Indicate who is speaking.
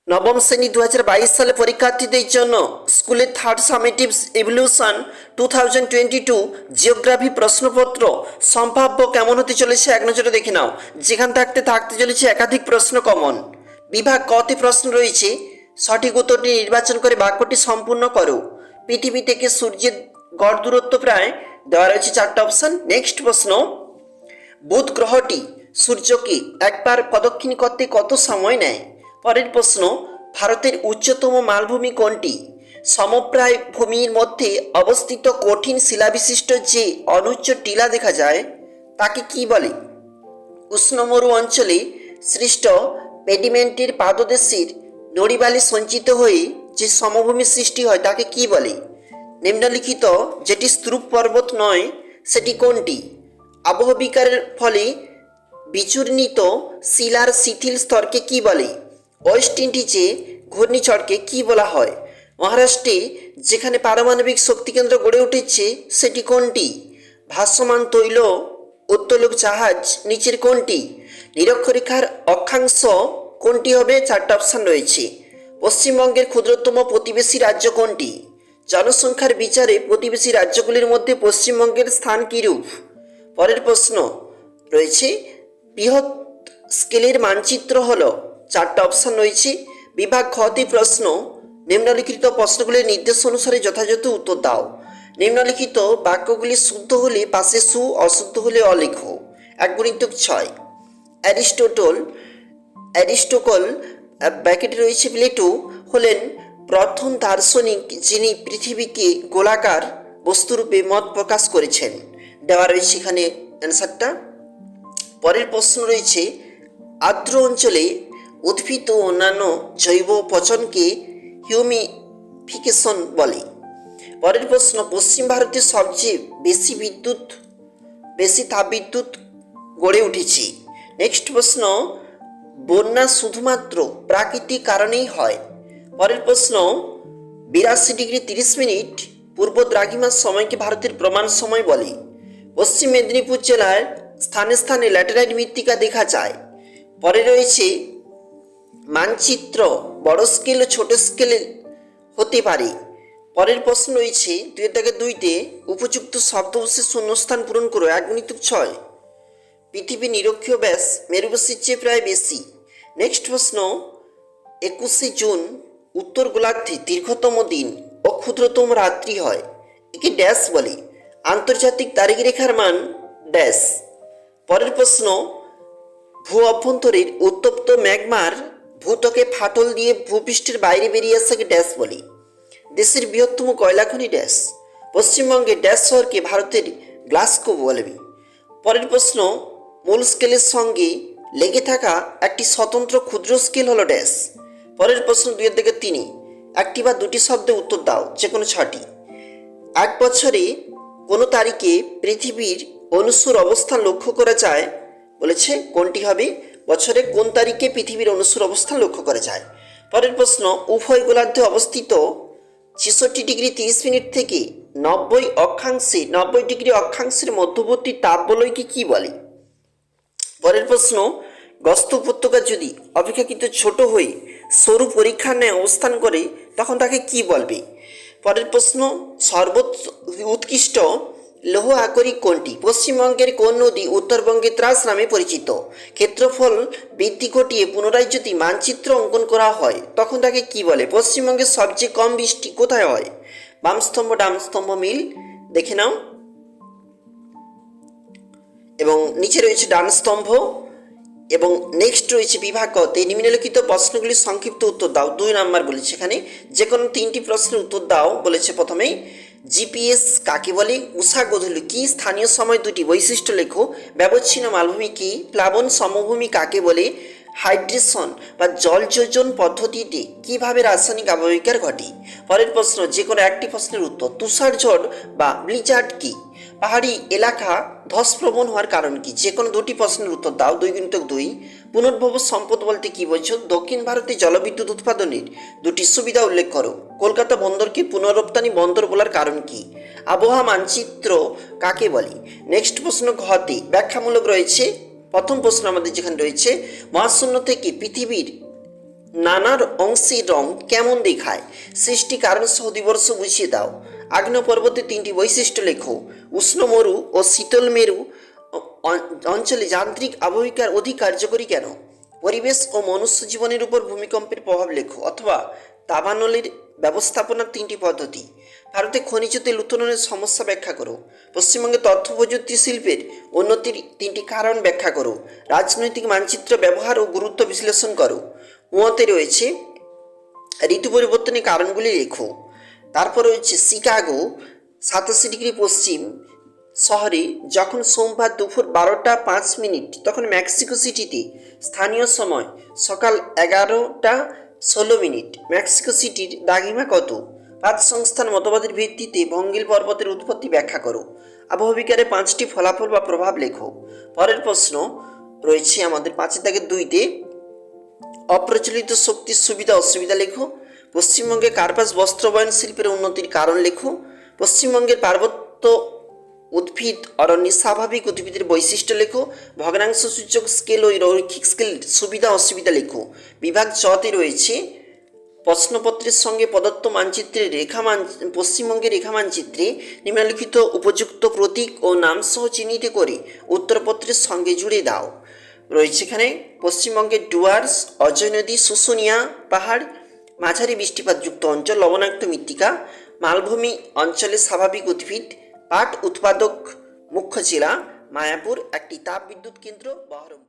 Speaker 1: নবম শ্রেণী 2022 সালে পরীক্ষার্থীদের জন্য স্কুলের থার্ড সামেটিভ ইভলিউশন 2022 জিওগ্রাফি প্রশ্নপত্র সম্ভাব্য কেমন হতে চলেছে এক নজরে দেখে নাও। যেখান থাকতে চলেছে একাধিক প্রশ্ন কমন। বিভাগ কতে প্রশ্ন রয়েছে, সঠিক উত্তরটি নির্বাচন করে বাক্যটি সম্পূর্ণ করো। পৃথিবী থেকে সূর্যের গড় দূরত্ব প্রায় দেওয়া রয়েছে 4টা অপশন। নেক্সট প্রশ্ন, বুধ গ্রহটি সূর্যকে একবার প্রদক্ষিণ করতে কত সময় নেয়? পরের প্রশ্ন, ভারতের উচ্চতম মালভূমি কোনটি? সমপ্রায় ভূমির মধ্যে অবস্থিত কঠিন শিলাবিশিষ্ট যে অনুচ্চ টিলা দেখা যায় তাকে কি বলে? উষ্ণমরু অঞ্চলে সৃষ্ট পেডিমেন্টের পাদদেশের নড়িবালি সঞ্চিত হয়ে যে সমভূমি সৃষ্টি হয় তাকে কি বলে? নিম্নলিখিত যেটি স্তূপ পর্বত নয় সেটি কোনটি? আবহবিকারের ফলে বিচূর্ণিত শিলার শিথিল স্তরকে কি বলে? ওয়েস্ট ইন্ডিজে ঘূর্ণিঝড়কে কি বলা হয়? মহারাষ্ট্রে যেখানে পারমাণবিক শক্তিকেন্দ্র গড়ে উঠেছে সেটি কোনটি? ভাসমান তৈল উত্তোলক জাহাজ নিচের কোনটি? নিরক্ষরেখার অক্ষাংশ কোনটি হবে? 4টা অপশান রয়েছে। পশ্চিমবঙ্গের ক্ষুদ্রতম প্রতিবেশী রাজ্য কোনটি? জনসংখ্যার বিচারে প্রতিবেশী রাজ্যগুলির মধ্যে পশ্চিমবঙ্গের স্থান কিরূপ? পরের প্রশ্ন রয়েছে, বৃহৎ স্কেলের মানচিত্র হলো? 4টা অপশান রয়েছে। বিভাগ খতে প্রশ্ন, নিম্নলিখিত প্রশ্নগুলির নির্দেশ অনুসারে যথাযথ উত্তর দাও। নিম্নলিখিত বাক্যগুলি শুদ্ধ হলে পাশে সু, অশুদ্ধ হলে অলেখ। 1x6। অ্যারিস্টোটল ব্র্যাকেটে রয়েছে প্লেটো হলেন প্রথম দার্শনিক যিনি পৃথিবীকে গোলাকার বস্তুরূপে মত প্রকাশ করেছেন। দেওয়া রয়েছে এখানে অ্যান্সারটা। পরের প্রশ্ন রয়েছে, আর্দ্র অঞ্চলে উদ্ভিদ ও অন্যান্য জৈব পচনকে হিউমিফিকেশন বলে। পরের প্রশ্ন, পশ্চিম ভারতে সবচেয়ে বেশি তাপবিদ্যুৎ গড়ে উঠেছে। নেক্সট প্রশ্ন, বন্যা শুধুমাত্র প্রাকৃতিক কারণেই হয়। পরের প্রশ্ন, 82°30' পূর্ব দ্রাঘিমার সময়কে ভারতের প্রমাণ সময় বলে। পশ্চিম মেদিনীপুর জেলার স্থানে স্থানে ল্যাটেরাইট মৃত্তিকা দেখা যায়। পরে রয়েছে, মানচিত্র বড় স্কেল ও ছোট স্কেলে হতে পারে। পরের প্রশ্ন রয়েছে, 2-2তে উপযুক্ত শব্দবশের শূন্যস্থান পূরণ করো। 1x6। পৃথিবী নিরক্ষীয় ব্যাস মেরুবর্ষের চেয়ে প্রায় বেশি। নেক্সট প্রশ্ন, 21শে জুন উত্তর গোলার্ধে দীর্ঘতম দিন ও ক্ষুদ্রতম রাত্রি হয়, একে ড্যাশ বলে। আন্তর্জাতিক তারিখ রেখার মান ড্যাশ। পরের প্রশ্ন, ভূ অভ্যন্তরের উত্তপ্ত ম্যাগমার ভূত্বকে ফাটল দিয়ে ভূপৃষ্ঠের বাইরে বেরিয়ে আসাকে ড্যাশ বলে। দেশের বৃহত্তম কয়লা খনি ড্যাশ। পশ্চিমবঙ্গের ড্যাশ শহরকে ভারতের গ্লাসগো বলবে। পরের প্রশ্ন, মূল স্কেলের সঙ্গে লেগে থাকা একটি স্বতন্ত্র ক্ষুদ্র স্কেল হলো ড্যাশ। পরের প্রশ্ন 2-3, একটি বা দুটি শব্দে উত্তর দাও, যে কোনো 6টি। এক বছরে কোনো তারিখে পৃথিবীর অনুসুর অবস্থান লক্ষ্য করা যায় বলেছে, কোনটি হবে? বছরে কোন তারিখে পৃথিবীর অনুসুর অবস্থান লক্ষ্য করা যায়? পরের প্রশ্ন, উভয় গোলার্ধে অবস্থিত 66°30' থেকে 90° অক্ষাংশের মধ্যবর্তী তাপবলয়কে কি বলে? পরের প্রশ্ন, গস্ত উপত্যকা যদি অপেক্ষাকৃত ছোট হয়ে সরু পরীক্ষার ন্যায় অবস্থান করে তখন তাকে কি বলবে? পরের প্রশ্ন, সর্বোচ্চ উৎকৃষ্ট লৌহ আকরিক কোনটি? পশ্চিমবঙ্গের কোন নদী উত্তরবঙ্গে ত্রাস নামে পরিচিত? ক্ষেত্রফল বৃদ্ধি ঘটিয়ে পুনরায় যদি মানচিত্র অঙ্কন করা হয় তখন তাকে কি বলে? পশ্চিমবঙ্গের সবচেয়ে কম বৃষ্টি কোথায় হয়? বাম স্তম্ভ ডান স্তম্ভ মিল দেখে নাও। এবং নিচে রয়েছে ডান স্তম্ভ। এবং নেক্সট রয়েছে বিভাগ কতে নিম্নলিখিত প্রশ্নগুলির সংক্ষিপ্ত উত্তর দাও। 2 নাম্বার বলেছে, এখানে যে কোনো 3টি প্রশ্নের উত্তর দাও বলেছে। প্রথমেই, জিপিএস কাকে বলে? উষা গোধূলি কি? স্থানীয় সময় 2টি বৈশিষ্ট্য লেখো। ব্যবচ্ছিন্ন মালভূমি কি? প্লাবন সমভূমি কাকে বলে? হাইড্রেশন বা জলযোজন পদ্ধতিতে কিভাবে রাসায়নিক আবহবিকার ঘটে? পরের প্রশ্ন, যে কোনো একটি প্রশ্নের উত্তর। তুষার ঝড় বা ব্লিজার্ড কি? পাহাড়ি এলাকা ধসপ্রবণ হওয়ার কারণ কি? যে কোনো 2টি প্রশ্নের উত্তর দাও। 2x2। পুনর্ভব সম্পদ বলতে কি বোঝো? দক্ষিণ ভারতে জলবিদ্যুৎ উৎপাদনের 2টি সুবিধা উল্লেখ করো। কলকাতা বন্দরকে পুনরপ্তানি বন্দর বলার কারণ কি? আবহাওয়া মানচিত্র কাকে বলে? নেক্সট প্রশ্ন ঘতে ব্যাখ্যামূলক রয়েছে। প্রথম প্রশ্ন আমাদের যেখানে রয়েছে, মহাশূন্য থেকে পৃথিবীর নানার অংশের রং কেমন দেখায়? সৃষ্টি কারণ সহ দিবর্ষ বুঝিয়ে দাও। আগ্নেয় পর্বতের তিনটি বৈশিষ্ট্য লেখো। উষ্ণ মরু ও শীতল মেরু অঞ্চলে যান্ত্রিক আবহিকার অধিক কার্যকরী কেন? পরিবেশ ও মনুষ্য জীবনের উপর ভূমিকম্পের প্রভাব লেখো, অথবা দাবানলের ব্যবস্থাপনার তিনটি পদ্ধতি। ভারতে খনিজ তেল উত্তোলনের সমস্যা ব্যাখ্যা করো। পশ্চিমবঙ্গে তথ্য প্রযুক্তি শিল্পের উন্নতির তিনটি কারণ ব্যাখ্যা করো। রাজনৈতিক মানচিত্র ব্যবহার ও গুরুত্ব বিশ্লেষণ করো। উঁতে রয়েছে ঋতু পরিবর্তনের কারণগুলি লেখো। তারপর রয়েছে শিকাগো 87 ডিগ্রি পশ্চিম শহরে যখন সোমবার দুপুর 12টা 5 মিনিট, তখন মেক্সিকো সিটিতে স্থানীয় সময় সকাল 11টা 16 মিনিট। মেক্সিকো সিটির দ্রাঘিমা কত? পাঁচ সংস্থান মতবাদের ভিত্তিতে ভঙ্গিল পর্বতের উৎপত্তি ব্যাখ্যা করো। আবহাওয়া বিজ্ঞানের 5টি ফলাফল বা প্রভাব লেখো। পরের প্রশ্ন রয়েছে আমাদের 5-2-তে অপ্রচলিত শক্তির সুবিধা অসুবিধা লেখো। পশ্চিমবঙ্গে কার্পাস বস্ত্রবয়ন শিল্পের উন্নতির কারণ লেখো। পশ্চিমবঙ্গের পার্বত্য উদ্ভিদ অরণ্যের স্বাভাবিক উদ্ভিদের বৈশিষ্ট্য লেখো। ভগ্নাংশ সূচক স্কেল ও রৈখিক স্কেল সুবিধা অসুবিধা লেখো। বিভাগ 6তে রয়েছে প্রশ্নপত্রের সঙ্গে প্রদত্ত মানচিত্রের পশ্চিমবঙ্গের রেখা মানচিত্রে নিম্নলিখিত উপযুক্ত প্রতীক ও নাম সহ চিহ্নিত করে উত্তরপত্রের সঙ্গে জুড়ে দাও। রয়েছে এখানে পশ্চিমবঙ্গের ডুয়ার্স, অজয় নদী, শুশুনিয়া পাহাড়, মাঝারি বৃষ্টিপাতযুক্ত অঞ্চল, লবণাক্ত মৃত্তিকা, মালভূমি অঞ্চলে স্বাভাবিক উদ্ভিদ, পাট উৎপাদক মুখ্য জেলা, মায়াপুর একটি তাপবিদ্যুৎ কেন্দ্র, বহরমপুর।